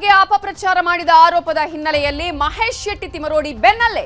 ಬಗ್ಗೆ ಅಪಪ್ರಚಾರ ಮಾಡಿದ ಆರೋಪದ ಹಿನ್ನೆಲೆಯಲ್ಲಿ ಮಹೇಶ್ ಶೆಟ್ಟಿ ತಿಮರೋಡಿ ಬೆನ್ನಲ್ಲೇ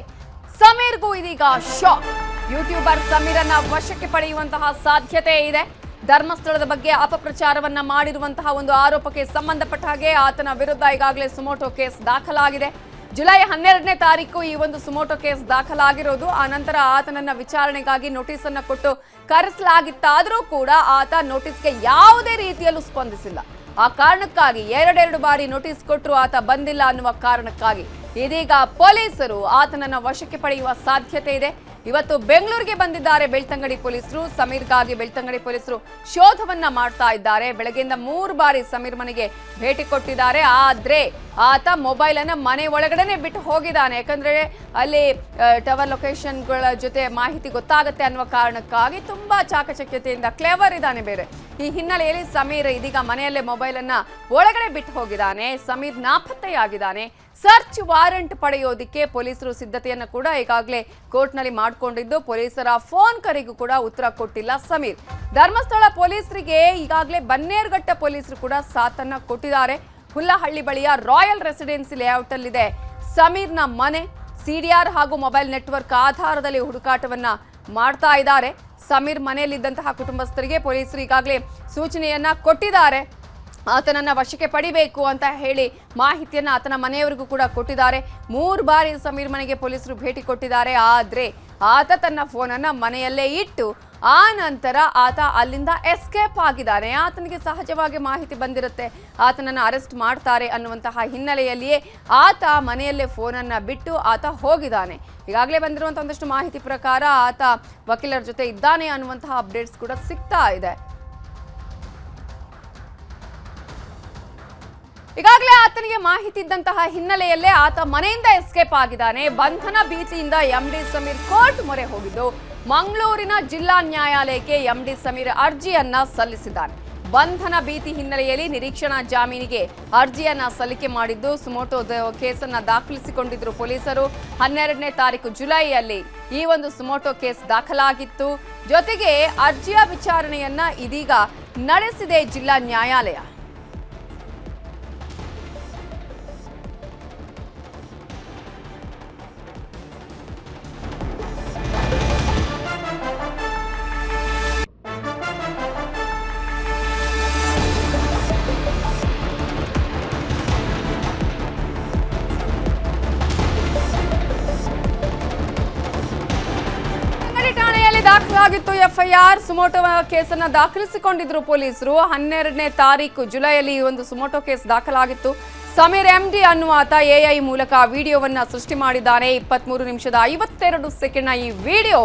ಸಮೀರ್ಗೂ ಇದೀಗ ಶಾಕ್. ಯೂಟ್ಯೂಬರ್ ಸಮೀರನ್ನ ವಶಕ್ಕೆ ಪಡೆಯುವಂತಹ ಸಾಧ್ಯತೆ ಇದೆ. ಧರ್ಮಸ್ಥಳದ ಬಗ್ಗೆ ಅಪಪ್ರಚಾರವನ್ನ ಮಾಡಿರುವಂತಹ ಒಂದು ಆರೋಪಕ್ಕೆ ಸಂಬಂಧಪಟ್ಟ ಹಾಗೆ ಆತನ ವಿರುದ್ಧ ಈಗಾಗಲೇ ಸುಮೋಟೋ ಕೇಸ್ ದಾಖಲಾಗಿದೆ. ಜುಲೈ 12ನೇ ತಾರೀಕು ಈ ಒಂದು ಸುಮೋಟೋ ಕೇಸ್ ದಾಖಲಾಗಿರೋದು. ಆ ನಂತರ ಆತನನ್ನ ವಿಚಾರಣೆಗಾಗಿ ನೋಟಿಸ್ ಅನ್ನ ಕೊಟ್ಟು ಕರೆಸಲಾಗಿತ್ತಾದರೂ ಕೂಡ ಆತ ನೋಟಿಸ್ಗೆ ಯಾವುದೇ ರೀತಿಯಲ್ಲೂ ಸ್ಪಂದಿಸಿಲ್ಲ. ಆ ಕಾರಣಕ್ಕಾಗಿ ಎರಡೆರಡು ಬಾರಿ ನೋಟಿಸ್ ಕೊಟ್ಟರು ಆತ ಬಂದಿಲ್ಲ ಅನ್ನುವ ಕಾರಣಕ್ಕಾಗಿ ಇದೀಗ ಪೊಲೀಸರು ಆತನನ್ನ ವಶಕ್ಕೆ ಪಡೆಯುವ ಸಾಧ್ಯತೆ ಇದೆ. ಇವತ್ತು ಬೆಂಗಳೂರಿಗೆ ಬಂದಿದ್ದಾರೆ ಬೆಳ್ತಂಗಡಿ ಪೊಲೀಸರು. ಸಮೀರ್ಗಾಗಿ ಬೆಳ್ತಂಗಡಿ ಪೊಲೀಸರು ಶೋಧವನ್ನ ಮಾಡ್ತಾ ಇದ್ದಾರೆ. ಬೆಳಗ್ಗೆಯಿಂದ 3 ಬಾರಿ ಸಮೀರ್ ಮನೆಗೆ ಭೇಟಿ ಕೊಟ್ಟಿದ್ದಾರೆ. ಆದ್ರೆ ಆತ ಮೊಬೈಲ್ ಅನ್ನ ಮನೆ ಒಳಗಡೆನೆ ಬಿಟ್ಟು ಹೋಗಿದ್ದಾನೆ. ಯಾಕಂದ್ರೆ ಅಲ್ಲಿ ಟವರ್ ಲೊಕೇಶನ್ಗಳ ಜೊತೆ ಮಾಹಿತಿ ಗೊತ್ತಾಗುತ್ತೆ ಅನ್ನುವ ಕಾರಣಕ್ಕಾಗಿ ತುಂಬಾ ಚಾಕಚಕ್ಯತೆಯಿಂದ ಕ್ಲೇವರ್ ಇದ್ದಾನೆ ಬೇರೆ. ಈ ಹಿನ್ನೆಲೆಯಲ್ಲಿ ಸಮೀರ್ ಇದೀಗ ಮನೆಯಲ್ಲೇ ಮೊಬೈಲ್ ಅನ್ನ ಒಳಗಡೆ ಬಿಟ್ಟು ಹೋಗಿದ್ದಾನೆ. ಸಮೀರ್ ನಾಪತ್ತೆಯಾಗಿದ್ದಾನೆ. ಸರ್ಚ್ ವಾರೆಂಟ್ ಪಡೆಯೋದಿಕ್ಕೆ ಪೊಲೀಸರು ಸಿದ್ಧತೆಯನ್ನು ಕೂಡ ಈಗಾಗಲೇ ಕೋರ್ಟ್ನಲ್ಲಿ ಮಾಡಿಕೊಂಡಿದ್ದು, ಪೊಲೀಸರ ಫೋನ್ ಕರೆಗೂ ಕೂಡ ಉತ್ತರ ಕೊಟ್ಟಿಲ್ಲ ಸಮೀರ್. ಧರ್ಮಸ್ಥಳ ಪೊಲೀಸರಿಗೆ ಈಗಾಗಲೇ ಬನ್ನೇರುಘಟ್ಟ ಪೊಲೀಸರು ಕೂಡ ಸಾಥನ್ನ ಕೊಟ್ಟಿದ್ದಾರೆ. ಹುಲ್ಲಹಳ್ಳಿ ಬಳಿಯ ರಾಯಲ್ ರೆಸಿಡೆನ್ಸಿ ಲೇಔಟ್ ಅಲ್ಲಿದೆ ಸಮೀರ್ನ ಮನೆ. ಸಿಡಿಆರ್ ಹಾಗೂ ಮೊಬೈಲ್ ನೆಟ್ವರ್ಕ್ ಆಧಾರದಲ್ಲಿ ಹುಡುಕಾಟವನ್ನ ಮಾಡ್ತಾ ಇದ್ದಾರೆ. ಸಮೀರ್ ಮನೆಯಲ್ಲಿದ್ದಂತಹ ಕುಟುಂಬಸ್ಥರಿಗೆ ಪೊಲೀಸರು ಈಗಾಗಲೇ ಸೂಚನೆಯನ್ನ ಕೊಟ್ಟಿದ್ದಾರೆ. ಆತನನ್ನ ವಶಕ್ಕೆ ಪಡಿಬೇಕು ಅಂತ ಹೇಳಿ ಮಾಹಿತಿಯನ್ನ ಆತನ ಮನೆಯವರಿಗೂ ಕೂಡ ಕೊಟ್ಟಿದ್ದಾರೆ. 3 ಬಾರಿ ಸಮೀರ್ ಮನೆಗೆ ಪೊಲೀಸರು ಭೇಟಿ ಕೊಟ್ಟಿದ್ದಾರೆ. ಆದ್ರೆ ಆತ ತನ್ನ ಫೋನನ್ನ ಮನೆಯಲ್ಲೇ ಇಟ್ಟು ಆ ನಂತರ ಆತ ಅಲ್ಲಿಂದ ಎಸ್ಕೇಪ್ ಆಗಿದ್ದಾನೆ. ಆತನಿಗೆ ಸಹಜವಾಗಿ ಮಾಹಿತಿ ಬಂದಿರುತ್ತೆ ಆತನನ್ನ ಅರೆಸ್ಟ್ ಮಾಡ್ತಾರೆ ಅನ್ನುವಂತಹ ಹಿನ್ನೆಲೆಯಲ್ಲಿಯೇ ಆತ ಮನೆಯಲ್ಲೇ ಫೋನನ್ನ ಬಿಟ್ಟು ಆತ ಹೋಗಿದ್ದಾನೆ. ಈಗಾಗಲೇ ಬಂದಿರುವಂತಹ ಒಂದಷ್ಟು ಮಾಹಿತಿ ಪ್ರಕಾರ ಆತ ವಕೀಲರ ಜೊತೆ ಇದ್ದಾನೆ ಅನ್ನುವಂತಹ ಅಪ್ಡೇಟ್ಸ್ ಕೂಡ ಸಿಗ್ತಾ ಇದೆ. ಈಗಾಗಲೇ ಆತನಿಗೆ ಮಾಹಿತಿ ಇದ್ದಂತಹ ಹಿನ್ನೆಲೆಯಲ್ಲೇ ಆತ ಮನೆಯಿಂದ ಎಸ್ಕೇಪ್ ಆಗಿದ್ದಾನೆ. ಬಂಧನ ಭೀತಿಯಿಂದ ಎಂಡಿ ಸಮೀರ್ ಕೋರ್ಟ್ ಮೊರೆ ಹೋಗಿದ್ದು ಮಂಗಳೂರಿನ ಜಿಲ್ಲಾ ನ್ಯಾಯಾಲಯಕ್ಕೆ ಎಂಡಿ ಸಮೀರ್ ಅರ್ಜಿಯನ್ನ ಸಲ್ಲಿಸಿದ್ದಾನೆ. ಬಂಧನ ಭೀತಿ ಹಿನ್ನೆಲೆಯಲ್ಲಿ ನಿರೀಕ್ಷಣಾ ಜಾಮೀನಿಗೆ ಅರ್ಜಿಯನ್ನ ಸಲ್ಲಿಕೆ ಮಾಡಿದ್ದು ಸುಮೋಟೋ ಕೇಸನ್ನ ದಾಖಲಿಸಿಕೊಂಡಿದ್ರು ಪೊಲೀಸರು. 12ನೇ ತಾರೀಕು ಜುಲೈಯಲ್ಲಿ ಈ ಒಂದು ಸುಮೋಟೋ ಕೇಸ್ ದಾಖಲಾಗಿತ್ತು. ಜೊತೆಗೆ ಅರ್ಜಿಯ ವಿಚಾರಣೆಯನ್ನ ಇದೀಗ ನಡೆಸಿದೆ ಜಿಲ್ಲಾ ನ್ಯಾಯಾಲಯ. ದಾಖಲಾಗಿತ್ತು ಎಫ್ಐಆರ್. ಸುಮೋಟೋ ಕೇಸನ್ನ ದಾಖಲಿಸಿಕೊಂಡಿದ್ರು ಪೊಲೀಸರು. 12ನೇ ತಾರೀಕು ಜುಲೈಯಲ್ಲಿ ಈ ಒಂದು ಸುಮೋಟೋ ಕೇಸ್ ದಾಖಲಾಗಿತ್ತು. ಸಮೀರ್ ಎಂಡಿ ಅನ್ನುವಾತ ಎಐ ಮೂಲಕ ವಿಡಿಯೋವನ್ನ ಸೃಷ್ಟಿ ಮಾಡಿದ್ದಾನೆ. 23 ನಿಮಿಷದ 52 ಸೆಕೆಂಡ್ನ ಈ ವಿಡಿಯೋ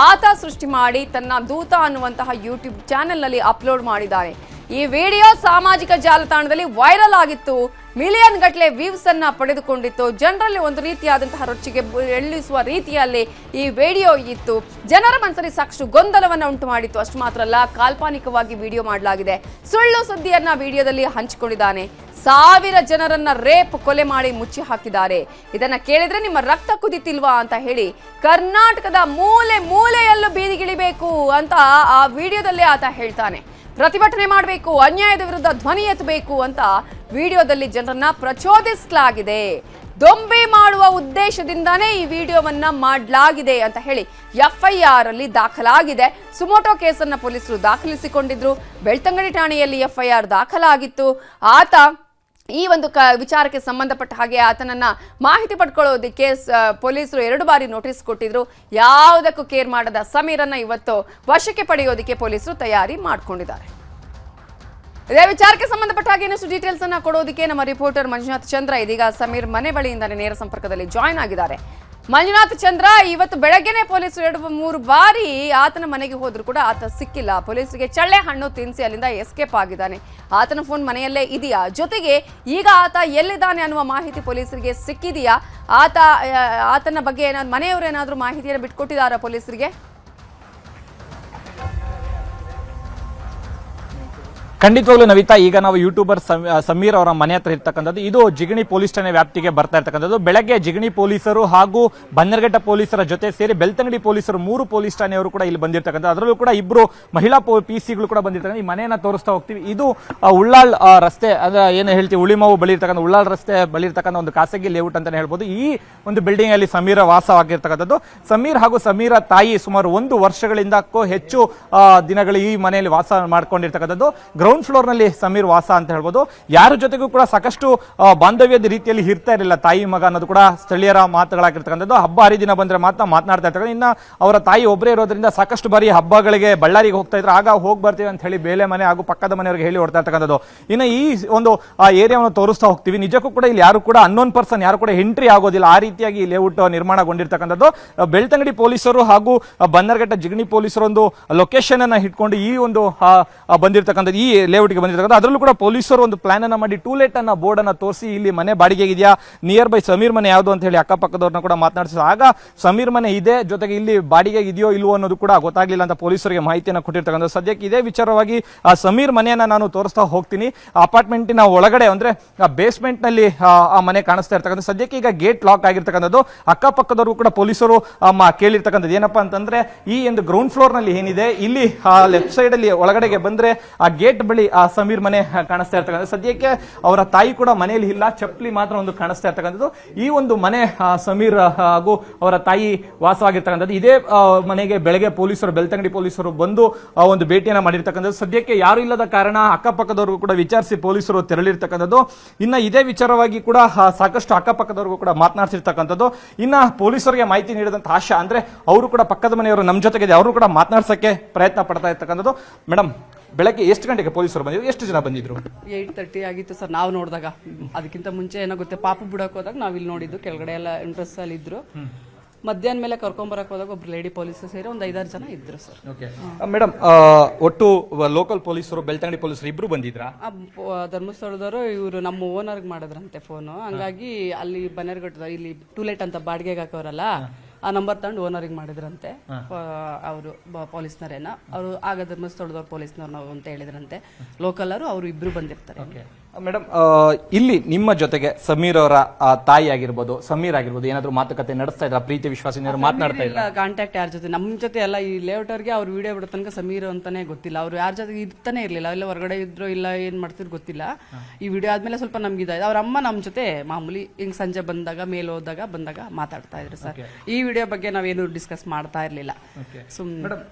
ಆತ ಸೃಷ್ಟಿ ಮಾಡಿ ತನ್ನ ದೂತ ಅನ್ನುವಂತಹ ಯೂಟ್ಯೂಬ್ ಚಾನೆಲ್ನಲ್ಲಿ ಅಪ್ಲೋಡ್ ಮಾಡಿದ್ದಾನೆ. ಈ ವಿಡಿಯೋ ಸಾಮಾಜಿಕ ಜಾಲತಾಣದಲ್ಲಿ ವೈರಲ್ ಆಗಿತ್ತು. ಮಿಲಿಯನ್ ಗಟ್ಟಲೆ ವ್ಯೂಸ್ ಅನ್ನ ಪಡೆದುಕೊಂಡಿತ್ತು. ಜನರಲ್ಲಿ ಒಂದು ರೀತಿಯಾದಂತಹ ರೊಚ್ಚಿಗೆ ಎಳ್ಳಿಸುವ ರೀತಿಯಲ್ಲಿ ಈ ವಿಡಿಯೋ ಇತ್ತು. ಜನರ ಮನಸ್ಸಲ್ಲಿ ಸಾಕಷ್ಟು ಗೊಂದಲವನ್ನ ಉಂಟು ಮಾಡಿತ್ತು. ಅಷ್ಟು ಮಾತ್ರ ಅಲ್ಲ, ಕಾಲ್ಪನಿಕವಾಗಿ ವಿಡಿಯೋ ಮಾಡಲಾಗಿದೆ. ಸುಳ್ಳು ಸುದ್ದಿಯನ್ನ ವಿಡಿಯೋದಲ್ಲಿ ಹಂಚಿಕೊಂಡಿದ್ದಾನೆ. 1000 ಜನರನ್ನ ರೇಪ್ ಕೊಲೆ ಮಾಡಿ ಮುಚ್ಚಿ ಹಾಕಿದ್ದಾರೆ. ಇದನ್ನ ಕೇಳಿದ್ರೆ ನಿಮ್ಮ ರಕ್ತ ಕುದಿತಿಲ್ವಾ ಅಂತ ಹೇಳಿ ಕರ್ನಾಟಕದ ಮೂಲೆ ಮೂಲೆಯಲ್ಲೂ ಬೀದಿಗಿಳಿಬೇಕು ಅಂತ ಆ ವಿಡಿಯೋದಲ್ಲೇ ಆತ ಹೇಳ್ತಾನೆ. ಪ್ರತಿಭಟನೆ ಮಾಡಬೇಕು, ಅನ್ಯಾಯದ ವಿರುದ್ಧ ಧ್ವನಿ ಎತ್ತಬೇಕು ಅಂತ ವಿಡಿಯೋದಲ್ಲಿ ಜನರನ್ನ ಪ್ರಚೋದಿಸಲಾಗಿದೆ. ದೊಂಬಿ ಮಾಡುವ ಉದ್ದೇಶದಿಂದಾನೇ ಈ ವಿಡಿಯೋವನ್ನ ಮಾಡಲಾಗಿದೆ ಅಂತ ಹೇಳಿ ಎಫ್ಐಆರ್ ಅಲ್ಲಿ ದಾಖಲಾಗಿದೆ. ಸುಮೋಟೋ ಕೇಸನ್ನ ಪೊಲೀಸರು ದಾಖಲಿಸಿಕೊಂಡಿದ್ರು. ಬೆಳ್ತಂಗಡಿ ಠಾಣೆಯಲ್ಲಿ ಎಫ್ಐಆರ್ ದಾಖಲಾಗಿತ್ತು. ಆತ ಈ ಒಂದು ವಿಚಾರಕ್ಕೆ ಸಂಬಂಧಪಟ್ಟ ಹಾಗೆ ಆತನನ್ನ ಮಾಹಿತಿ ಪಡ್ಕೊಳ್ಳೋದಕ್ಕೆ ಪೊಲೀಸರು 2 ಬಾರಿ ನೋಟಿಸ್ ಕೊಟ್ಟಿದ್ರು. ಯಾವುದಕ್ಕೂ ಕೇರ್ ಮಾಡದ ಸಮೀರನ್ನ ಇವತ್ತು ವಶಕ್ಕೆ ಪಡೆಯೋದಕ್ಕೆ ಪೊಲೀಸರು ತಯಾರಿ ಮಾಡಿಕೊಂಡಿದ್ದಾರೆ. ಇದೇ ವಿಚಾರಕ್ಕೆ ಸಂಬಂಧಪಟ್ಟ ಹಾಗೆ ಇನ್ನಷ್ಟು ಡೀಟೇಲ್ಸ್ ಅನ್ನ ಕೊಡೋದಕ್ಕೆ ನಮ್ಮ ರಿಪೋರ್ಟರ್ ಮಂಜುನಾಥ್ ಚಂದ್ರ ಇದೀಗ ಸಮೀರ್ ಮನೆ ಬಳಿಯಿಂದಾನೆ ನೇರ ಸಂಪರ್ಕದಲ್ಲಿ ಜಾಯ್ನ್ ಆಗಿದ್ದಾರೆ. ಮಂಜುನಾಥ್ ಚಂದ್ರ, ಇವತ್ತು ಬೆಳಗ್ಗೆನೆ ಪೊಲೀಸರು 2-3 ಬಾರಿ ಆತನ ಮನೆಗೆ ಹೋದ್ರು ಕೂಡ ಆತ ಸಿಕ್ಕಿಲ್ಲ. ಪೊಲೀಸರಿಗೆ ಚಳ್ಳೆ ಹಣ್ಣು ತಿನ್ನಿಸಿ ಅಲ್ಲಿಂದ ಎಸ್ಕೇಪ್ ಆಗಿದ್ದಾನೆ. ಆತನ ಫೋನ್ ಮನೆಯಲ್ಲೇ ಇದೆಯಾ? ಜೊತೆಗೆ ಈಗ ಆತ ಎಲ್ಲಿದ್ದಾನೆ ಅನ್ನುವ ಮಾಹಿತಿ ಪೊಲೀಸರಿಗೆ ಸಿಕ್ಕಿದೆಯಾ? ಆತನ ಬಗ್ಗೆ ಮನೆಯವರು ಏನಾದರೂ ಮಾಹಿತಿಯನ್ನು ಬಿಟ್ಕೊಟ್ಟಿದ್ದಾರಾ ಪೊಲೀಸರಿಗೆ? ಖಂಡಿತವಾಗ್ಲೂ ನವಿತಾ, ಈಗ ನಾವು ಯೂಟ್ಯೂಬರ್ ಸಮೀರ್ ಅವರ ಮನೆ ಹತ್ರ ಇರ್ತಕ್ಕಂಥದ್ದು. ಇದು ಜಿಗಣಿ ಪೊಲೀಸ್ ಠಾಣೆ ವ್ಯಾಪ್ತಿಗೆ ಬರ್ತಾ ಇರ್ತಕ್ಕಂಥದ್ದು. ಬೆಳಗ್ಗೆ ಜಿಗಣಿ ಪೊಲೀಸರು ಹಾಗೂ ಬನ್ನರ್ಘಟ್ಟ ಪೊಲೀಸರ ಜೊತೆ ಸೇರಿ ಬೆಳ್ತಂಗಡಿ ಪೊಲೀಸರು 3 ಪೊಲೀಸ್ ಠಾಣೆಯವರು ಕೂಡ ಇಲ್ಲಿ ಬಂದಿರ್ತಕ್ಕಂಥ. ಅದರಲ್ಲೂ ಕೂಡ 2 ಮಹಿಳಾ ಪಿಸಿಗಳು ಕೂಡ ಬಂದಿರ್ತಕ್ಕಂಥ. ಈ ಮನೆಯನ್ನ ತೋರಿಸ್ತಾ ಹೋಗ್ತೀವಿ. ಇದು ಉಳ್ಳಾಳ್ ರಸ್ತೆ, ಏನು ಹೇಳ್ತೀವಿ, ಉಳಿಮಾವು ಬಳಿ ಇರ್ತಕ್ಕಂಥ ಉಳ್ಳಾಳ್ ರಸ್ತೆ ಬಳಿ ಇರ್ತಕ್ಕಂಥ ಒಂದು ಖಾಸಗಿ ಲೇಔಟ್ ಅಂತಾನೆ ಹೇಳ್ಬೋದು. ಈ ಒಂದು ಬಿಲ್ಡಿಂಗ್ ಅಲ್ಲಿ ಸಮೀರ ವಾಸವಾಗಿರ್ತಕ್ಕಂಥದ್ದು. ಸಮೀರ್ ಹಾಗೂ ಸಮೀರ ತಾಯಿ ಸುಮಾರು 1 ವರ್ಷಗಳಿಂದಕ್ಕೂ ಹೆಚ್ಚು ದಿನಗಳು ಈ ಮನೆಯಲ್ಲಿ ವಾಸ ಮಾಡ್ಕೊಂಡಿರ್ತಕ್ಕಂಥದ್ದು. ಗ್ರೌಂಡ್ ಫ್ಲೋರ್ ನಲ್ಲಿ ಸಮೀರ್ ವಾಸ ಅಂತ ಹೇಳ್ಬೋದು. ಯಾರ ಜೊತೆಗೂ ಕೂಡ ಸಾಕಷ್ಟು ಬಾಂಧವ್ಯದ ರೀತಿಯಲ್ಲಿ ಇರ್ತಾ ಇರಲಿಲ್ಲ ತಾಯಿ ಮಗ ಅನ್ನೋದು ಕೂಡ ಸ್ಥಳೀಯರ ಮಾತುಗಳಾಗಿರ್ತಕ್ಕಂಥದ್ದು. ಹಬ್ಬ ಹರಿದಿನ ಬಂದ್ರೆ ಮಾತನಾಡ್ತಾ ಇರ್ತಕ್ಕಂಥ. ಇನ್ನ ಅವರ ತಾಯಿ ಒಬ್ಬರೇ ಇರೋದ್ರಿಂದ ಸಾಕಷ್ಟು ಬಾರಿ ಹಬ್ಬಗಳಿಗೆ ಬಳ್ಳಾರಿಗೆ ಹೋಗ್ತಾ ಇದ್ರು. ಆಗ ಹೋಗಿ ಬರ್ತೀವಿ ಅಂತ ಹೇಳಿ ಬೇಲೆ ಮನೆ ಹಾಗೂ ಪಕ್ಕದ ಮನೆಯವರಿಗೆ ಹೇಳಿ ಹೊಡ್ತಾ ಇರ್ತಕ್ಕಂಥದ್ದು. ಇನ್ನು ಈ ಒಂದು ಏರಿಯಾವನ್ನು ತೋರಿಸ್ತಾ ಹೋಗ್ತೀವಿ. ನಿಜಕ್ಕೂ ಕೂಡ ಇಲ್ಲಿ ಯಾರು ಕೂಡ ಅನ್ನೋನ್ ಪರ್ಸನ್ ಯಾರು ಕೂಡ ಎಂಟ್ರಿ ಆಗೋದಿಲ್ಲ. ಆ ರೀತಿಯಾಗಿ ಈ ಲೇಔಟ್ ನಿರ್ಮಾಣಗೊಂಡಿರ್ತಕ್ಕಂಥದ್ದು. ಬೆಳ್ತಂಗಡಿ ಪೊಲೀಸರು ಹಾಗೂ ಬನ್ನರ್ಘಟ್ಟ ಜಿಗಣಿ ಪೊಲೀಸರು ಒಂದು ಲೊಕೇಶನ್ ಅನ್ನ ಇಟ್ಕೊಂಡು ಈ ಒಂದು ಬಂದಿರತಕ್ಕಂಥದ್ದು, ಈ ಲೇಔಟ್ಗೆ ಬಂದಿರತಕ್ಕಂಥ. ಅದರಲ್ಲೂ ಕೂಡ ಪೊಲೀಸರು ಒಂದು ಪ್ಲಾನ್ ಅನ್ನ ಮಾಡಿ ಟೂಲೆಟ್ ಅನ್ನ ಬೋರ್ಡ್ ಅನ್ನ ತೋರಿಸಿ ಇಲ್ಲಿ ಮನೆ ಬಾಡಿಗೆ ಇದೆಯಾ, ನಿಯರ್ ಬೈ ಸಮೀರ್ ಮನೆ ಯಾವುದು ಅಂತ ಹೇಳಿ ಅಕ್ಕಪಕ್ಕದವ್ರನ್ನ ಕೂಡ ಮಾತನಾಡಿಸಿದ್ರು. ಆಗ ಸಮೀರ್ ಮನೆ ಇದೆ, ಜೊತೆಗೆ ಇಲ್ಲಿ ಬಾಡಿಗೆ ಇದೆಯೋ ಇಲ್ವೋ ಅನ್ನೋದು ಕೂಡ ಗೊತ್ತಾಗ್ಲಿಲ್ಲ ಅಂತ ಪೊಲೀಸರಿಗೆ ಮಾಹಿತಿಯನ್ನು ಕೊಟ್ಟಿರ್ತಕ್ಕಂಥ. ಸದ್ಯಕ್ಕೆ ಇದೇ ವಿಚಾರವಾಗಿ ಆ ಸಮೀರ್ ಮನೆಯನ್ನ ನಾನು ತೋರಿಸ್ತಾ ಹೋಗ್ತೀನಿ. ಅಪಾರ್ಟ್ಮೆಂಟಿನ ಒಳಗಡೆ ಅಂದ್ರೆ ಬೇಸ್ಮೆಂಟ್ ನಲ್ಲಿ ಆ ಮನೆ ಕಾಣಿಸ್ತಾ ಇರ್ತಕ್ಕಂಥ. ಸದ್ಯಕ್ಕೆ ಈಗ ಗೇಟ್ ಲಾಕ್ ಆಗಿರ್ತಕ್ಕಂಥದ್ದು. ಅಕ್ಕಪಕ್ಕದವರು ಕೂಡ ಪೊಲೀಸರು ಕೇಳಿರ್ತಕ್ಕಂಥದ್ದು ಏನಪ್ಪಾ ಅಂತಂದ್ರೆ, ಈ ಒಂದು ಗ್ರೌಂಡ್ ಫ್ಲೋರ್ ನಲ್ಲಿ ಏನಿದೆ ಇಲ್ಲಿ ಲೆಫ್ಟ್ ಸೈಡ್ ಅಲ್ಲಿ ಒಳಗಡೆಗೆ ಬಂದ್ರೆ ಆ ಗೇಟ್ ಬಳಿ ಆ ಸಮೀರ್ ಮನೆ ಕಾಣಿಸ್ತಾ ಇರ್ತಕ್ಕಂಥ. ಸದ್ಯಕ್ಕೆ ಅವರ ತಾಯಿ ಕೂಡ ಮನೆಯಲ್ಲಿ ಇಲ್ಲ, ಚಪ್ಪಲಿ ಮಾತ್ರ ಒಂದು ಕಾಣಿಸ್ತಾ ಇರ್ತಕ್ಕಂಥದ್ದು. ಈ ಒಂದು ಮನೆ ಸಮೀರ್ ಹಾಗೂ ಅವರ ತಾಯಿ ವಾಸವಾಗಿರ್ತಕ್ಕಂಥದ್ದು. ಇದೇ ಮನೆಗೆ ಬೆಳಗ್ಗೆ ಪೊಲೀಸರು, ಬೆಳ್ತಂಗಡಿ ಪೊಲೀಸರು ಬಂದು ಒಂದು ಭೇಟಿಯನ್ನ ಮಾಡಿರ್ತಕ್ಕಂಥದ್ದು. ಸದ್ಯಕ್ಕೆ ಯಾರು ಇಲ್ಲದ ಕಾರಣ ಅಕ್ಕಪಕ್ಕದವ್ರಿಗೂ ಕೂಡ ವಿಚಾರಿಸಿ ಪೊಲೀಸರು ತೆರಳಿರ್ತಕ್ಕಂಥದ್ದು. ಇನ್ನ ಇದೇ ವಿಚಾರವಾಗಿ ಕೂಡ ಸಾಕಷ್ಟು ಅಕ್ಕಪಕ್ಕದವ್ರಿಗೂ ಕೂಡ ಮಾತನಾಡ್ತಿರ್ತಕ್ಕಂಥದ್ದು. ಇನ್ನ ಪೊಲೀಸರಿಗೆ ಮಾಹಿತಿ ನೀಡಿದಂತ ಆಶಾ ಅಂದ್ರೆ ಅವರು ಕೂಡ ಪಕ್ಕದ ಮನೆಯವರು ನಮ್ಮ ಜೊತೆಗೆ ಅವರು ಕೂಡ ಮಾತನಾಡ್ಸಕ್ಕೆ ಪ್ರಯತ್ನ ಪಡ್ತಾ ಇರ್ತಕ್ಕಂಥದ್ದು. ಮೇಡಮ್, ಬೆಳಗ್ಗೆ ಎಷ್ಟು ಗಂಟೆಗೆ ಪೊಲೀಸರು ಬಂದಿದ್ರು? ಎಷ್ಟು ಜನ ಬಂದಿದ್ರು? 8:30 ಆಗಿತ್ತು ಸರ್ ನಾವು ನೋಡಿದಾಗ. ಅದಕ್ಕಿಂತ ಮುಂಚೆ ಏನಾಗುತ್ತೆ, ಪಾಪ ಬಿಡಕ್ ಹೋದಾಗ ನಾವ್ ಇಲ್ಲಿ ನೋಡಿದ್ದು, ಕೆಳಗಡೆ ಎಲ್ಲ ಇಂಟ್ರೆಸ್ಟ್ ಅಲ್ಲಿ ಇದ್ರು. ಮಧ್ಯಾಹ್ನ ಮೇಲೆ ಕರ್ಕೊಂಬರಕ್ ಹೋದಾಗ ಒಬ್ರು ಲೇಡಿ ಪೊಲೀಸರು ಸೇರಿ ಒಂದು 5-6 ಜನ ಇದ್ರು ಸರ್. ಮೇಡಮ್, ಒಟ್ಟು ಲೋಕಲ್ ಪೊಲೀಸರು, ಬೆಳ್ತಂಗಡಿ ಪೊಲೀಸರು ಇಬ್ರು ಬಂದಿದ್ರಾ? ಧರ್ಮಸ್ಥಳದವರು ಇವರು ನಮ್ಮ ಓನರ್ಗೆ ಮಾಡಿದ್ರಂತೆ ಫೋನು. ಹಂಗಾಗಿ ಅಲ್ಲಿ ಬನ್ನೇರ್ಘಟ್ಟ ಇಲ್ಲಿ ಟೂಲೆಟ್ ಅಂತ ಬಾಡಿಗೆಗೆ ಹಾಕೋರಲ್ಲ, ಆ ನಂಬರ್ ತಗೊಂಡು ಓನರಿಗೆ ಮಾಡಿದ್ರಂತೆ ಅವರು ಪೊಲೀಸ್ನರೇನ. ಅವರು ಆಗ ಧರ್ಮಸ್ಥಳದವ್ರು ಪೊಲೀಸ್ನವ್ರು ನಾವು ಅಂತ ಹೇಳಿದ್ರಂತೆ. ಲೋಕಲ್ ಅವರು ಇಬ್ರು ಬಂದಿರ್ತಾರೆ. ಮೇಡಮ್, ಇಲ್ಲಿ ನಿಮ್ಮ ಜೊತೆಗೆ ಸಮೀರ್ ಅವರ ತಾಯಿ ಆಗಿರ್ಬೋದು, ಸಮೀರ್ ಆಗಿರ್ಬೋದು, ಏನಾದ್ರು ಮಾತುಕತೆ ನಡೆಸ್ತಾ ಇದ್ರ? ಪ್ರೀತಿ ವಿಶ್ವಾಸ ಮಾತನಾಡ್ತಾ ಇಲ್ಲ? ಕಾಂಟ್ಯಾಕ್ಟ್ ಯಾರ ಜೊತೆ ನಮ್ಮ ಜೊತೆ ಎಲ್ಲ ಈ ಲೇಔಟ್ ಅವ್ರಿಗೆ ಅವ್ರು ವಿಡಿಯೋ ಬಿಡೋ ತನಕ ಸಮೀರ್ ಅಂತಾನೆ ಗೊತ್ತಿಲ್ಲ. ಅವ್ರು ಯಾರ ಜೊತೆ ಇರ್ತಾನೆ ಇರ್ಲಿಲ್ಲ, ಇಲ್ಲ ಹೊರಗಡೆ ಇದ್ರು ಇಲ್ಲ ಏನ್ ಮಾಡ್ತಿದ್ರು ಗೊತ್ತಿಲ್ಲ. ಈ ವಿಡಿಯೋ ಆದ್ಮೇಲೆ ಸ್ವಲ್ಪ ನಮ್ಗೆ ಇದಾಯ್ತು. ಅವ್ರ ಅಮ್ಮ ನಮ್ಮ ಜೊತೆ ಮಾಮೂಲಿ ಹಿಂಗ್ ಸಂಜೆ ಬಂದಾಗ, ಮೇಲೆ ಹೋದಾಗ ಬಂದಾಗ ಮಾತಾಡ್ತಾ ಇದ್ರು ಸರ್. ಈ ವಿಡಿಯೋ ಬಗ್ಗೆ ನಾವೇನು ಡಿಸ್ಕಸ್ ಮಾಡ್ತಾ ಇರ್ಲಿಲ್ಲ. ಮೇಡಮ್,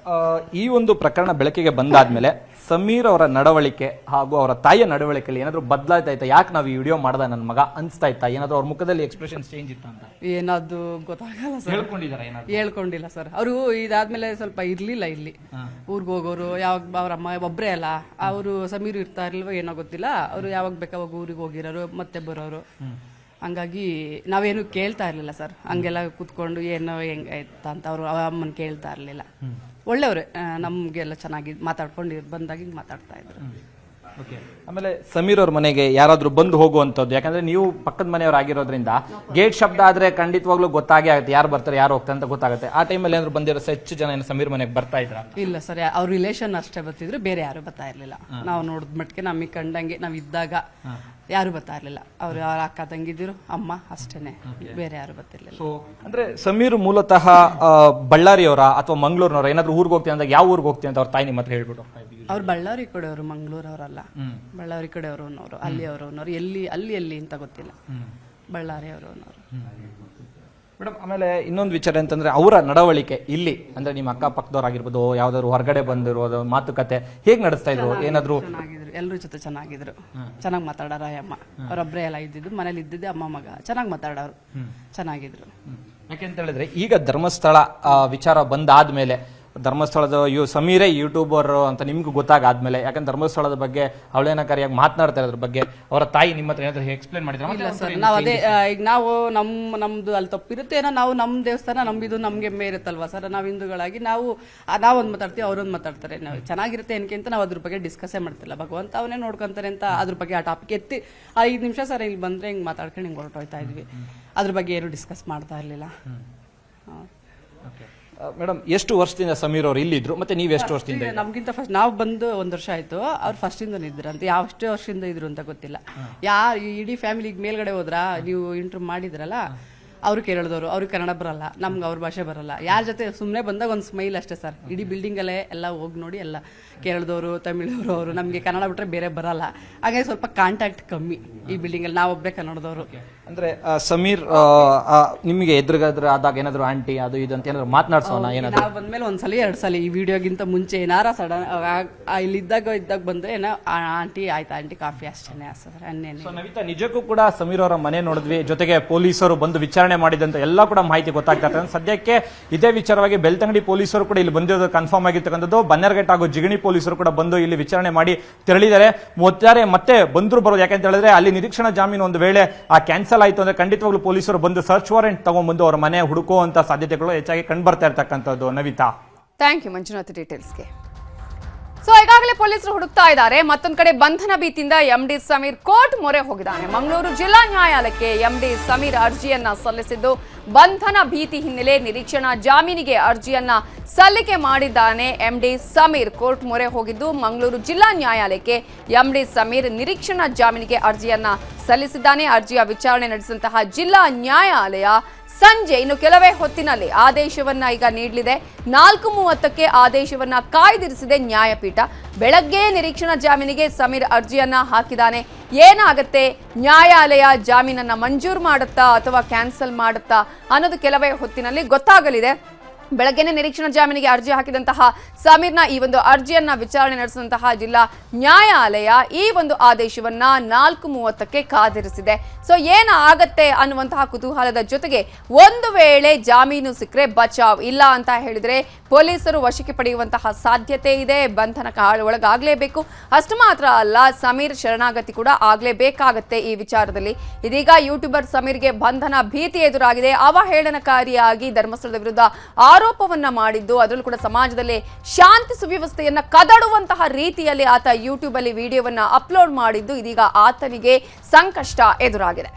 ಈ ಒಂದು ಪ್ರಕರಣ ಬೆಳಕಿಗೆ ಬಂದಾದ್ಮೇಲೆ ಸಮೀರ್ ಅವರ ನಡವಳಿಕೆ ಹಾಗೂ ಅವರ ತಾಯಿಯ ನಡವಳಿಕೆಯಲ್ಲಿ ಏನಾದ್ರು ಬದಲಾಯ್ತಾ ಇತ್ತಾ? ಯಾಕೆ ನಾವು ಈ ವಿಡಿಯೋ ಮಾಡ್ದ ನನ್ನ ಮಗ ಅನ್ಸ್ತಾ ಇತ್ತಾ? ಏನಾದ್ರು ಅವ್ರ ಮುಖದಲ್ಲಿ ಎಕ್ಸ್ಪ್ರೆಷನ್ ಚೇಂಜ್ ಇತ್ತ ಅಂತ? ಏನಾದ್ರು ಗೊತ್ತಾಗಲ್ಲ ಸರ್. ಹೇಳ್ಕೊಂಡಿಲ್ಲ ಸರ್. ಅವರು ಇದಾದ್ಮೇಲೆ ಸ್ವಲ್ಪ ಇರ್ಲಿಲ್ಲ ಇಲ್ಲಿ. ಊರ್ಗ್ ಹೋಗೋರು, ಯಾವಾಗ ಅವ್ರ ಅಮ್ಮ ಒಬ್ರೇ ಅಲ್ಲ, ಅವರು ಸಮೀರ್ ಇರ್ತಾ ಇರ್ಲಿಲ್ವ ಏನೋ ಗೊತ್ತಿಲ್ಲ. ಅವರು ಯಾವಾಗ ಬೇಕಾವಾಗ ಊರಿಗೆ ಹೋಗಿರೋರು ಮತ್ತೆ ಬರೋರು. ಹಂಗಾಗಿ ನಾವೇನು ಕೇಳ್ತಾ ಇರ್ಲಿಲ್ಲ ಸರ್. ಹಂಗೆಲ್ಲ ಕುತ್ಕೊಂಡು ಏನೋ ಹೆಂಗಾಯ್ತ ಅಂತ ಅವ್ರು ಅಮ್ಮನ್ ಕೇಳ್ತಾ ಇರ್ಲಿಲ್ಲ. ಒಳ್ಳೆಯವ್ರೆ, ನಮ್ಗೆಲ್ಲ ಚೆನ್ನಾಗಿ ಮಾತಾಡ್ಕೊಂಡು ಬಂದಾಗ ಮಾತಾಡ್ತಾ ಇದ್ರು. ಆಮೇಲೆ ಸಮೀರ್ ಅವ್ರ ಮನೆಗೆ ಯಾರಾದ್ರೂ ಬಂದು ಹೋಗುವಂತದ್ದು? ಯಾಕಂದ್ರೆ ನೀವು ಪಕ್ಕದ ಮನೆಯವ್ರು ಆಗಿರೋದ್ರಿಂದ ಗೇಟ್ ಶಬ್ದ ಆದ್ರೆ ಖಂಡಿತವಾಗ್ಲೂ ಗೊತ್ತಾಗೇ ಆಗುತ್ತೆ, ಯಾರು ಬರ್ತಾರೆ ಯಾರು ಹೋಗ್ತಾರೆ ಅಂತ ಗೊತ್ತಾಗುತ್ತೆ. ಆ ಟೈಮಲ್ಲಿ ಏನಾದ್ರು ಬಂದಿರೋ ಹೆಚ್ಚು ಜನ ಸಮೀರ್ ಮನೆಗೆ ಬರ್ತಾ ಇದ್ರ? ಇಲ್ಲ ಸರ್, ಅವ್ರ ರಿಲೇಷನ್ ಅಷ್ಟೇ ಬರ್ತಿದ್ರು, ಬೇರೆ ಯಾರು ಬರ್ತಾ ಇರ್ಲಿಲ್ಲ. ನಾವು ನೋಡಿದ ಮಟ್ಟಿಗೆ ನಮಗೆ ಕಂಡಂಗೆ ನಾವ್ ಇದ್ದಾಗ ಯಾರು ಬರ್ತಾ ಇರ್ಲಿಲ್ಲ. ಅವ್ರ ಅಕ್ಕ ತಂಗಿದಿರು, ಅಮ್ಮ ಅಷ್ಟೇನೆ, ಬೇರೆ ಯಾರು ಬರ್ತಿರ್ಲಿಲ್ಲ. ಅಂದ್ರೆ ಸಮೀರ್ ಮೂಲತಃ ಬಳ್ಳಾರಿಯವರ ಅಥವಾ ಮಂಗಳೂರಿನವರ? ಏನಾದ್ರು ಊರಿಗೆ ಹೋಗ್ತೀನಿ ಅಂದಾಗ ಯಾವ ಊರಿಗೆ ಹೋಗ್ತೀನಿ ಅಂತ ಅವ್ರ ತಾಯಿ ನಿಮ್ಮ ಹತ್ರ ಹೇಳ್ಬಿಟ್ಟು ಅವ್ರು ಬಳ್ಳಾರಿ ಕಡೆಯವರು, ಮಂಗಳೂರವರಲ್ಲ. ಬಳ್ಳಾರಿ ಕಡೆಯವರು ಅಲ್ಲಿ ಅವರವ್ನವ್ರು, ಎಲ್ಲಿ ಅಂತ ಗೊತ್ತಿಲ್ಲ. ಬಳ್ಳಾರಿ ಅವರವ್ನವ್ರು. ಮೇಡಮ್, ಆಮೇಲೆ ಇನ್ನೊಂದು ವಿಚಾರ ಅಂತಂದ್ರೆ ಅವರ ನಡವಳಿಕೆ ಇಲ್ಲಿ ಅಂದ್ರೆ ನಿಮ್ಮ ಅಕ್ಕಪಕ್ಕದವ್ರಾಗಿರ್ಬೋದು, ಯಾವ್ದಾದ್ರು ಹೊರಗಡೆ ಬಂದಿರೋದು ಮಾತುಕತೆ ಹೇಗ್ ನಡೆಸ್ತಾ ಇದ್ರು? ಏನಾದ್ರು ಚೆನ್ನಾಗಿದ್ರು, ಎಲ್ಲರ ಜೊತೆ ಚೆನ್ನಾಗಿದ್ರು, ಚೆನ್ನಾಗಿ ಮಾತಾಡಾರ. ಅಮ್ಮ ಅವರೊಬ್ಬರೇ ಎಲ್ಲ ಇದ್ದಿದ್ದು, ಮನೇಲಿ ಇದ್ದಿದ್ದೆ ಅಮ್ಮ ಮಗ, ಚೆನ್ನಾಗಿ ಮಾತಾಡೋರು, ಚೆನ್ನಾಗಿದ್ರು. ಯಾಕೆಂತ ಹೇಳಿದ್ರೆ ಈಗ ಧರ್ಮಸ್ಥಳ ವಿಚಾರ ಬಂದಾದ್ಮೇಲೆ ಧರ್ಮಸ್ಥಳದ ಸಮೀರೇ ಯೂಟ್ಯೂಬರ್ ಅಂತ ನಿಮ್ಗೆ ಗೊತ್ತಾಗಾದ್ಮೇಲೆ, ಯಾಕಂದ್ರೆ ಧರ್ಮಸ್ಥಳದ ಬಗ್ಗೆ ಅವಳೇನಕಾರಿಯಾಗಿ ಮಾತನಾಡ್ತಾ ಇರೋದ್ರ ಬಗ್ಗೆ ಅವರ ತಾಯಿ ನಿಮ್ಮ ಹತ್ರ ಏನಾದ್ರು ಎಕ್ಸ್ಪ್ಲೇನ್ ಮಾಡಿದ್ರೆ? ಇಲ್ಲ ಸರ್, ನಾವು ಅದೇ ಈಗ ನಾವು ನಮ್ದು ಅಲ್ಲಿ ತಪ್ಪಿರುತ್ತೆ ಏನೋ, ನಾವು ನಮ್ಮ ದೇವಸ್ಥಾನ ನಮ್ದು ನಮ್ಗೆ ಇರುತ್ತಲ್ವಾ ಸರ್. ನಾವು ಹಿಂದೂಗಳಾಗಿ ನಾವೊಂದು ಮಾತಾಡ್ತೀವಿ, ಅವರೊಂದು ಮಾತಾಡ್ತಾರೆ. ನಾವು ಚೆನ್ನಾಗಿರುತ್ತೆ ಏನಕ್ಕೆ ಅಂತ ನಾವು ಅದ್ರ ಬಗ್ಗೆ ಡಿಸ್ಕಸ್ಸೇ ಮಾಡ್ತಿಲ್ಲ. ಭಗವಂತ ಅವನೇ ನೋಡ್ಕೊಂತಾರೆ ಅಂತ ಅದ್ರ ಬಗ್ಗೆ ಆ ಟಾಪಿಕ್ ಎತ್ತಿ 5 ನಿಮಿಷ ಸರ್ ಇಲ್ಲಿ ಬಂದ್ರೆ ಹಿಂಗೆ ಮಾತಾಡ್ಕೊಂಡು ಹಿಂಗೆ ಹೊರಟೋಯ್ತಾ ಇದ್ವಿ. ಅದ್ರ ಬಗ್ಗೆ ಏನು ಡಿಸ್ಕಸ್ ಮಾಡ್ತಾ ಇರ್ಲಿಲ್ಲ. ಮೇಡಮ್ ಎಷ್ಟು ವರ್ಷದಿಂದ ಸಮೀರ್ ಅವರು ಇಲ್ಲಿದ್ರು ಮತ್ತೆ ನೀವು ಎಷ್ಟು ವರ್ಷದಿಂದ ನಮ್ಗಿಂತ ಫಸ್ಟ್ ನಾವು ಬಂದು 1 ವರ್ಷ ಆಯ್ತು, ಅವ್ರು ಫಸ್ಟಿಂದ ಇದ್ರಂತೆ. ಯಾವಷ್ಟೇ ವರ್ಷದಿಂದ ಇದ್ರು ಅಂತ ಗೊತ್ತಿಲ್ಲ. ಇಡೀ ಫ್ಯಾಮಿಲಿಗೆ ಮೇಲ್ಗಡೆ ಹೋದ್ರಾ, ನೀವು ಇಂಟರ್ವ್ಯೂ ಮಾಡಿದ್ರಲ್ಲ, ಅವ್ರು ಕೇಳಿದವರು, ಅವ್ರಿಗೆ ಕನ್ನಡ ಬರಲ್ಲ, ನಮ್ಗೆ ಅವ್ರ ಭಾಷೆ ಬರಲ್ಲ. ಯಾರ ಜೊತೆ ಸುಮ್ಮನೆ ಬಂದಾಗ ಒಂದು ಸ್ಮೈಲ್ ಅಷ್ಟೇ ಸರ್. ಇಡೀ ಬಿಲ್ಡಿಂಗಲ್ಲೇ ಎಲ್ಲ ಹೋಗಿ ನೋಡಿ, ಎಲ್ಲ ಕೇರಳದವರು, ತಮಿಳವರು, ಅವರು ನಮಗೆ ಕನ್ನಡ ಬಿಟ್ಟರೆ ಬೇರೆ ಬರಲ್ಲ. ಹಾಗಾಗಿ ಸ್ವಲ್ಪ ಕಾಂಟ್ಯಾಕ್ಟ್ ಕಮ್ಮಿ ಈ ಬಿಲ್ಡಿಂಗಲ್ಲಿ. ನಾವೊಬ್ಬರೇ ಕನ್ನಡದವರು. ಅಂದ್ರೆ ಸಮೀರ್ ನಿಮಗೆ ಎದುರುಗಾದ್ರೆ ಆದಾಗ ಏನಾದ್ರು ಆಂಟಿ ಅದು ಇದು ಅಂತ ಏನಾದ್ರು ಮಾತನಾಡ್ಸೋಣ ಏನಾದ್ರು? ನಾವು ಬಂದ್ಮೇಲೆ 1 ಸಲ 2 ಸಲ ಈ ವಿಡಿಯೋಗಿಂತ ಮುಂಚೆ ಏನಾರ ಸಡನ್ ಇಲ್ಲಿ ಇದ್ದಾಗ ಬಂದ್ರೆ ಏನೋ ಆಂಟಿ ಆಯ್ತಾ ಆಂಟಿ ಕಾಫಿ ಅಷ್ಟೇ ಸರ್, ಅನ್ನೇನೆ. ನವಿತಾ, ನಿಜಕ್ಕೂ ಕೂಡ ಸಮೀರ್ ಅವರ ಮನೆ ನೋಡಿದ್ವಿ, ಜೊತೆಗೆ ಪೊಲೀಸರು ಬಂದು ವಿಚಾರಣೆ ಮಾಡಿದಂತ ಎಲ್ಲ ಕೂಡ ಮಾಹಿತಿ ಗೊತ್ತಾಗ್ತಾ ಇದೆ. ಸದ್ಯಕ್ಕೆ ಇದೇ ವಿಚಾರವಾಗಿ ಬೆಳ್ತಂಗಡಿ ಪೊಲೀಸರು ಕೂಡ ಇಲ್ಲಿ ಬಂದಿರೋದು ಕನ್ಫರ್ಮ್ ಆಗಿರ್ತಕ್ಕಂಥದ್ದು. ಬನ್ನೇರಘಟ್ಟ ಹಾಗೂ ಜಿಗಣಿ ಪೊಲೀಸರು ಕೂಡ ಬಂದು ಇಲ್ಲಿ ವಿಚಾರಣೆ ಮಾಡಿ ತೆರಳಿದ್ದಾರೆ. ಮತ್ತೆ ಬಂದ್ರು ಬರೋದು ಯಾಕಂತ ಹೇಳಿದ್ರೆ ಅಲ್ಲಿ ನಿರೀಕ್ಷಣಾ ಜಾಮೀನು ಒಂದು ವೇಳೆ ಕ್ಯಾನ್ಸಲ್ ಆಯ್ತು ಅಂದ್ರೆ ಖಂಡಿತವಾಗ್ಲೂ ಪೊಲೀಸರು ಬಂದು ಸರ್ಚ್ ವಾರೆಂಟ್ ತಗೊಂಡ್ಬಂದು ಅವರ ಮನೆ ಹುಡುಕುವಂತ ಸಾಧ್ಯತೆಗಳು ಹೆಚ್ಚಾಗಿ ಕಂಡು ಬರ್ತಾ ಇರ್ತಕ್ಕಂಥದ್ದು. ನವಿತಾ, ಥ್ಯಾಂಕ್ ಯು ಮಂಜುನಾಥ್ ಡೀಟೇಲ್ಸ್ಗೆ. ಸೊ ಈಗಾಗಲೇ ಪೊಲೀಸರು ಹುಡುಕ್ತಾ ಇದ್ದಾರೆ. ಮತ್ತೊಂದು ಕಡೆ ಬಂಧನ ಭೀತಿಯಿಂದ ಎಂಡಿ ಸಮೀರ್ ಕೋರ್ಟ್ ಮೊರೆ ಹೋಗಿದ್ದಾನೆ. ಮಂಗಳೂರು ಜಿಲ್ಲಾ ನ್ಯಾಯಾಲಯಕ್ಕೆ ಎಂಡಿ ಸಮೀರ್ ಅರ್ಜಿಯನ್ನ ಸಲ್ಲಿಸಿದ್ದು, ಬಂಧನ ಭೀತಿ ಹಿನ್ನೆಲೆ ನಿರೀಕ್ಷಣಾ ಜಾಮೀನಿಗೆ ಅರ್ಜಿಯನ್ನ ಸಲ್ಲಿಕೆ ಮಾಡಿದ್ದಾನೆ. ಎಂಡಿ ಸಮೀರ್ ಕೋರ್ಟ್ ಮೊರೆ ಹೋಗಿದ್ದು, ಮಂಗಳೂರು ಜಿಲ್ಲಾ ನ್ಯಾಯಾಲಯಕ್ಕೆ ಎಂಡಿ ಸಮೀರ್ ನಿರೀಕ್ಷಣಾ ಜಾಮೀನಿಗೆ ಅರ್ಜಿಯನ್ನ ಸಲ್ಲಿಸಿದ್ದಾನೆ. ಅರ್ಜಿಯ ವಿಚಾರಣೆ ನಡೆಸಿದಂತಹ ಜಿಲ್ಲಾ ನ್ಯಾಯಾಲಯ ಸಂಜೆ ಇನ್ನು ಕೆಲವೇ ಹೊತ್ತಿನಲ್ಲಿ ಆದೇಶವನ್ನ ಈಗ ನೀಡಲಿದೆ. 4:30ಕ್ಕೆ ಆದೇಶವನ್ನ ಕಾಯ್ದಿರಿಸಿದೆ ನ್ಯಾಯಪೀಠ. ಬೆಳಗ್ಗೆ ನಿರೀಕ್ಷಣಾ ಜಾಮೀನಿಗೆ ಸಮೀರ್ ಅರ್ಜಿಯನ್ನ ಹಾಕಿದ್ದಾನೆ. ಏನಾಗುತ್ತೆ, ನ್ಯಾಯಾಲಯ ಜಾಮೀನನ್ನ ಮಂಜೂರು ಮಾಡುತ್ತಾ ಅಥವಾ ಕ್ಯಾನ್ಸಲ್ ಮಾಡುತ್ತಾ ಅನ್ನೋದು ಕೆಲವೇ ಹೊತ್ತಿನಲ್ಲಿ ಗೊತ್ತಾಗಲಿದೆ. ಬೆಳಗ್ಗೆನೆ ನಿರೀಕ್ಷಣಾ ಜಾಮೀನಿಗೆ ಅರ್ಜಿ ಹಾಕಿದಂತಹ ಸಮೀರ್ನ ಈ ಒಂದು ಅರ್ಜಿಯನ್ನ ವಿಚಾರಣೆ ನಡೆಸಿದಂತಹ ಜಿಲ್ಲಾ ನ್ಯಾಯಾಲಯ ಈ ಒಂದು ಆದೇಶವನ್ನ 4:30ಕ್ಕೆ ಕಾದಿರಿಸಿದೆ. ಸೊ ಏನಾಗತ್ತೆ ಅನ್ನುವಂತಹ ಕುತೂಹಲದ ಜೊತೆಗೆ ಒಂದು ವೇಳೆ ಜಾಮೀನು ಸಿಕ್ಕರೆ ಬಚಾವ್, ಇಲ್ಲ ಅಂತ ಹೇಳಿದ್ರೆ ಪೊಲೀಸರು ವಶಕ್ಕೆ ಪಡೆಯುವಂತಹ ಸಾಧ್ಯತೆ ಇದೆ. ಬಂಧನಕ್ಕೆ ಒಳಗಾಗಲೇಬೇಕು. ಅಷ್ಟು ಮಾತ್ರ ಅಲ್ಲ, ಸಮೀರ್ ಶರಣಾಗತಿ ಕೂಡ ಆಗಲೇಬೇಕಾಗತ್ತೆ. ಈ ವಿಚಾರದಲ್ಲಿ ಇದೀಗ ಯೂಟ್ಯೂಬರ್ ಸಮೀರ್ಗೆ ಬಂಧನ ಭೀತಿ ಎದುರಾಗಿದೆ. ಅವಹೇಳನಕಾರಿಯಾಗಿ ಧರ್ಮಸ್ಥಳದ ವಿರುದ್ಧ ಆರೋಪವನ್ನ ಮಾಡಿದ್ದು, ಅದರಲ್ಲೂ ಕೂಡ ಸಮಾಜದಲ್ಲಿ ಶಾಂತಿ ಸುವ್ಯವಸ್ಥೆಯನ್ನ ಕದಡುವಂತಹ ರೀತಿಯಲ್ಲಿ ಆತ ಯೂಟ್ಯೂಬ್ ಅಲ್ಲಿ ವಿಡಿಯೋವನ್ನ ಅಪ್ಲೋಡ್ ಮಾಡಿದ್ದು ಇದೀಗ ಆತನಿಗೆ ಸಂಕಷ್ಟ ಎದುರಾಗಿದೆ.